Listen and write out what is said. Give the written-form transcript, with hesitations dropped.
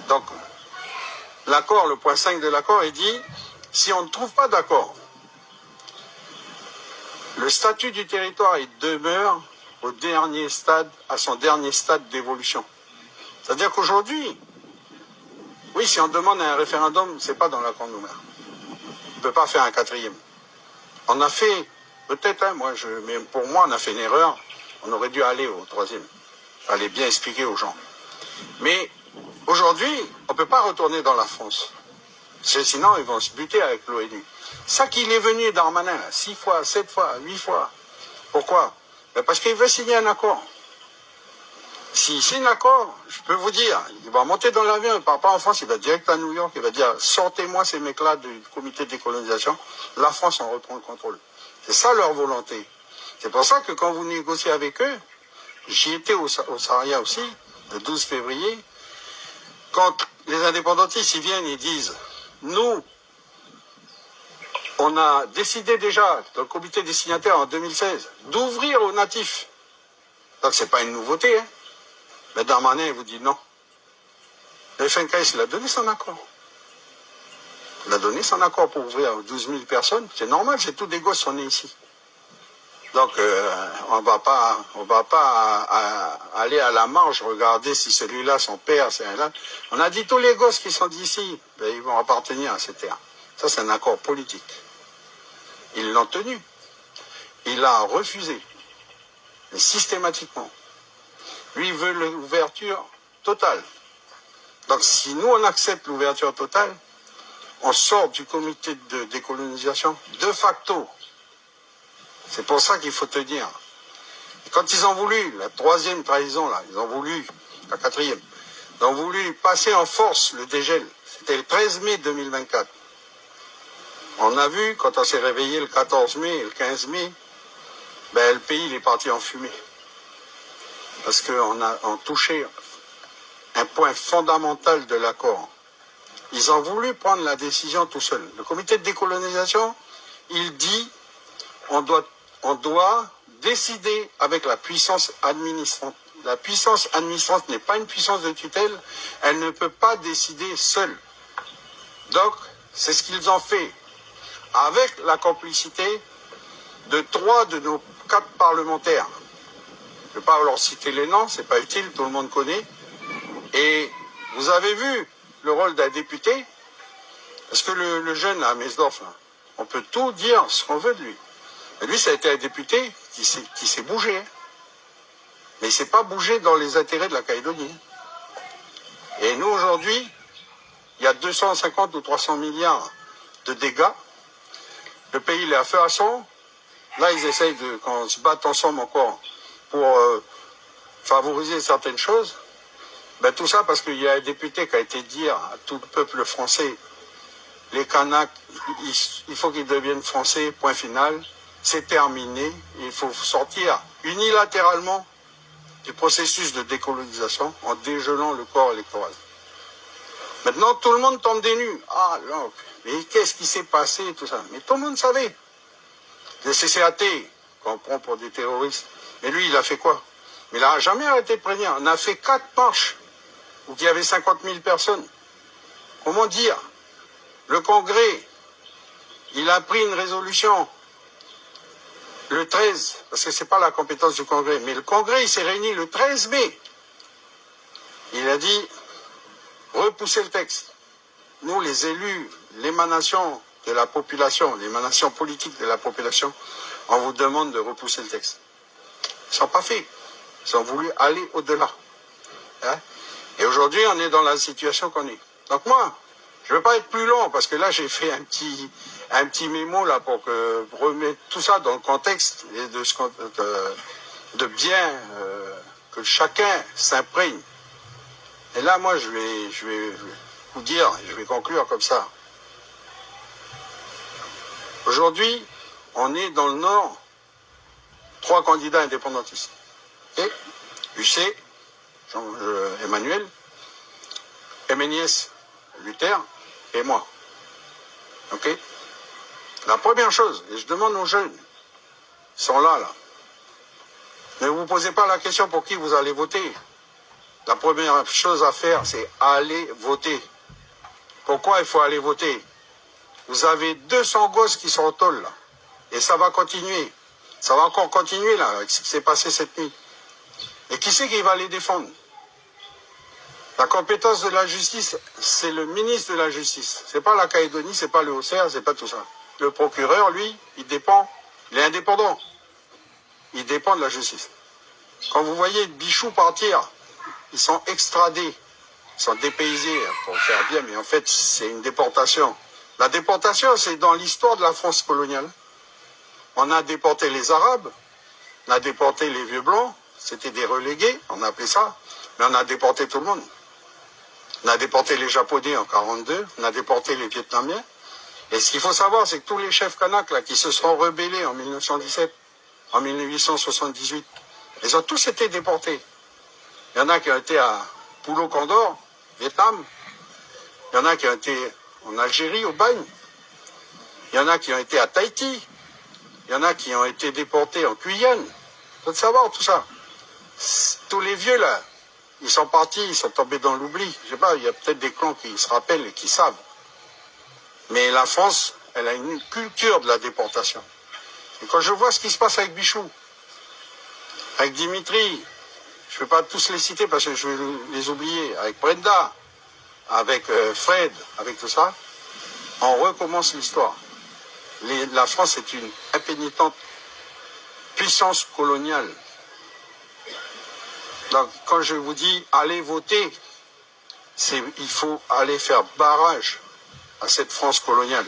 Donc, l'accord, le point 5 de l'accord, il dit, si on ne trouve pas d'accord, le statut du territoire, il demeure au dernier stade, à son dernier stade d'évolution. C'est-à-dire qu'aujourd'hui, oui, si on demande un référendum, c'est pas dans l'accord Nouméa. On ne peut pas faire un quatrième. On a fait, peut-être, hein, mais pour moi, on a fait une erreur. On aurait dû aller au troisième. Fallait bien expliquer aux gens. Mais aujourd'hui, on ne peut pas retourner dans la France. Sinon, ils vont se buter avec l'ONU. Ça qu'il est venu, Darmanin, 6 fois, 7 fois, 8 fois. Pourquoi? Parce qu'il veut signer un accord. S'il signe un accord, je peux vous dire, il va monter dans l'avion, il ne part pas en France, il va direct à New York, il va dire, sortez-moi ces mecs-là du comité de décolonisation, la France en reprend le contrôle. C'est ça leur volonté. C'est pour ça que quand vous négociez avec eux, j'y étais au Sarria aussi, le 12 février, quand les indépendantistes ils viennent, ils disent, nous, on a décidé déjà, dans le comité des signataires en 2016, d'ouvrir aux natifs. Donc c'est pas une nouveauté, hein. Mais Darmanin, il vous dit non. Le FNKS, il a donné son accord. Il a donné son accord pour ouvrir 12 000 personnes. C'est normal, c'est tous des gosses qui sont nés ici. Donc, on va pas aller à la marge, regarder si celui-là, son père, c'est un là. On a dit tous les gosses qui sont d'ici, ben, ils vont appartenir à ces terres. Ça, c'est un accord politique. Ils l'ont tenu. Il a refusé. Mais systématiquement. Lui, il veut l'ouverture totale. Donc, si nous, on accepte l'ouverture totale, on sort du comité de décolonisation de facto. C'est pour ça qu'il faut tenir. Et quand ils ont voulu, la troisième trahison, là, ils ont voulu, la quatrième, ils ont voulu passer en force le dégel. C'était le 13 mai 2024. On a vu, quand on s'est réveillé le 14 mai et le 15 mai, ben, le pays il est parti en fumée. Parce qu'on a touché un point fondamental de l'accord. Ils ont voulu prendre la décision tout seuls. Le comité de décolonisation, il dit on doit décider avec la puissance administrante. La puissance administrante n'est pas une puissance de tutelle, elle ne peut pas décider seule. Donc, c'est ce qu'ils ont fait avec la complicité de 3 de nos 4 parlementaires. Je ne vais pas leur citer les noms, c'est pas utile, tout le monde connaît. Et vous avez vu le rôle d'un député, parce que le jeune à Mesdorf, là, on peut tout dire ce qu'on veut de lui. Et lui, ça a été un député qui s'est bougé. Hein. Mais il ne s'est pas bougé dans les intérêts de la Calédonie. Et nous, aujourd'hui, il y a 250 ou 300 milliards de dégâts. Le pays il est à feu à sang. Là, ils essayent qu'on se batte ensemble encore pour favoriser certaines choses. Ben, tout ça parce qu'il y a un député qui a été dire à tout le peuple français, les Kanaks, il faut qu'ils deviennent français, point final. C'est terminé. Il faut sortir unilatéralement du processus de décolonisation en dégelant le corps électoral. Maintenant, tout le monde tombe des nues. Ah non, mais qu'est-ce qui s'est passé, tout ça? Mais tout le monde savait. Les CCAT, qu'on prend pour des terroristes. Mais lui, il a fait quoi? Mais il n'a jamais arrêté de prévenir. On a fait 4 marches où il y avait 50 000 personnes. Comment dire? Le Congrès, il a pris une résolution le 13, parce que ce n'est pas la compétence du Congrès, mais le Congrès, il s'est réuni le 13 mai. Il a dit, repoussez le texte. Nous, les élus, l'émanation de la population, l'émanation politique de la population, on vous demande de repousser le texte. Ils ne sont pas fait. Ils ont voulu aller au-delà. Hein? Et aujourd'hui, on est dans la situation qu'on est. Donc moi, je ne veux pas être plus long, parce que là, j'ai fait un petit mémo là pour remettre tout ça dans le contexte et de bien que chacun s'imprègne. Et là, moi, je vais vous dire, je vais conclure comme ça. Aujourd'hui, on est dans le Nord, 3 candidats indépendantistes. Et UC, Emmanuel, Méniès, Luther et moi. Ok? La première chose, et je demande aux jeunes, ils sont là. Ne vous posez pas la question pour qui vous allez voter. La première chose à faire, c'est aller voter. Pourquoi il faut aller voter? Vous avez 200 gosses qui sont en tôle, là. Et ça va continuer. Ça va encore continuer, là, avec ce qui s'est passé cette nuit. Et qui c'est qui va les défendre? La compétence de la justice, c'est le ministre de la Justice. C'est pas la Calédonie, c'est pas le Haut-Serre, c'est pas tout ça. Le procureur, lui, il est indépendant. Il dépend de la justice. Quand vous voyez Bichou partir, ils sont extradés. Ils sont dépaysés, pour faire bien, mais en fait, c'est une déportation. La déportation, c'est dans l'histoire de la France coloniale. On a déporté les Arabes, on a déporté les vieux blancs, c'était des relégués, on appelait ça, mais on a déporté tout le monde. On a déporté les Japonais en 1942, on a déporté les Vietnamiens. Et ce qu'il faut savoir, c'est que tous les chefs kanaks là, qui se sont rebellés en 1917, en 1878, ils ont tous été déportés. Il y en a qui ont été à Pulo Condor, Vietnam. Il y en a qui ont été en Algérie, au Bagne. Il y en a qui ont été à Tahiti. Il y en a qui ont été déportés en Guyane. Il faut savoir tout ça. Tous les vieux là, ils sont partis, ils sont tombés dans l'oubli. Je sais pas, il y a peut-être des clans qui se rappellent et qui savent. Mais la France, elle a une culture de la déportation. Et quand je vois ce qui se passe avec Bichou, avec Dimitri, je ne vais pas tous les citer parce que je vais les oublier, avec Brenda, avec Fred, avec tout ça, on recommence l'histoire. La France est une impénitente puissance coloniale. Donc, quand je vous dis allez voter, il faut aller faire barrage à cette France coloniale.